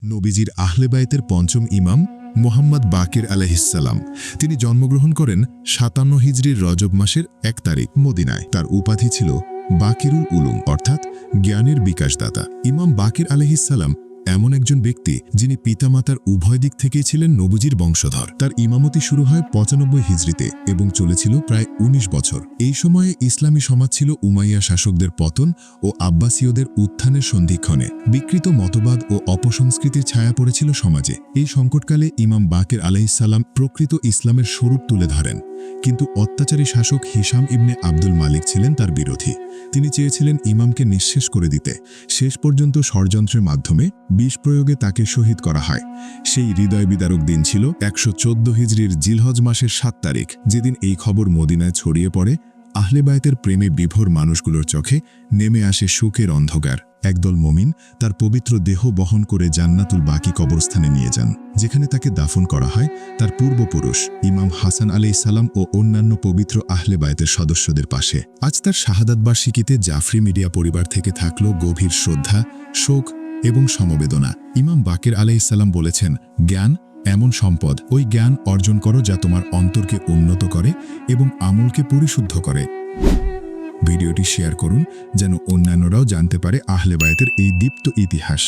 নবীজির আহলে বায়তের পঞ্চম ইমাম মোহাম্মদ বাকির আলাইহিসসালাম। তিনি জন্মগ্রহণ করেন ৫৭ হিজরির রজব মাসের ১ তারিখ মদিনায়। তার উপাধি ছিল বাকিরুল উলুম, অর্থাৎ জ্ঞানের বিকাশদাতা। ইমাম বাকির আলাইহিসসালাম এমন একজন ব্যক্তি যিনি পিতামাতার উভয় দিক থেকেই ছিলেন নবীজির বংশধর। তার ইমামতি শুরু হয় ৯৫ হিজরিতে এবং চলেছিল প্রায় ১৯ বছর। এই সময়ে ইসলামী সমাজ ছিল উমাইয়া শাসকদের পতন ও আব্বাসীয়দের উত্থানের সন্ধিক্ষণে। বিকৃত মতবাদ ও অপসংস্কৃতির ছায়া পড়েছিল সমাজে। এই সংকটকালে ইমাম বাকির আলাইহিসসালাম প্রকৃত ইসলামের স্বরূপ তুলে ধরেন, কিন্তু অত্যাচারী শাসক হিশাম ইবনে আব্দুল মালিক ছিলেন তার বিরোধী। তিনি চেয়েছিলেন ইমামকে নিঃশেষ করে দিতে। শেষ পর্যন্ত ষড়যন্ত্রের মাধ্যমে বিষ প্রয়োগে তাকে শহীদ করা হয়। সেই হৃদয় বিদারক দিন ছিল ১১৪ হিজরির জিলহজ মাসের ৭ তারিখ, যেদিন এই খবর মদিনায় ছড়িয়ে পড়ে। আহলে বায়তের প্রেমে বিভোর মানুষগুলোর চোখে নেমে আসে শোকের অন্ধকার। একদল মুমিন তার পবিত্র দেহ বহন করে জান্নাতুল বাকি কবরস্থানে নিয়ে যান, যেখানে তাকে দাফন করা হয় তার পূর্বপুরুষ ইমাম হাসান আলাইহিসসালাম ও অন্যান্য পবিত্র আহলে বায়তের সদস্যদের পাশে। আজ তার শাহাদাত বার্ষিকীতে জাফরি মিডিয়া পরিবার থেকে থাকল গভীর শ্রদ্ধা, শোক এবং সমবেদনা। ইমাম বাকির আলাইহিসসালাম বলেছেন, জ্ঞান এমন সম্পদ, ওই জ্ঞান অর্জন করো যা তোমার অন্তরকে উন্নত করে এবং আমলকে পরিশুদ্ধ করে। ভিডিওটি শেয়ার করুন যেন অন্যান্যরাও জানতে পারে আহলে বায়তের এই দীপ্ত ইতিহাস।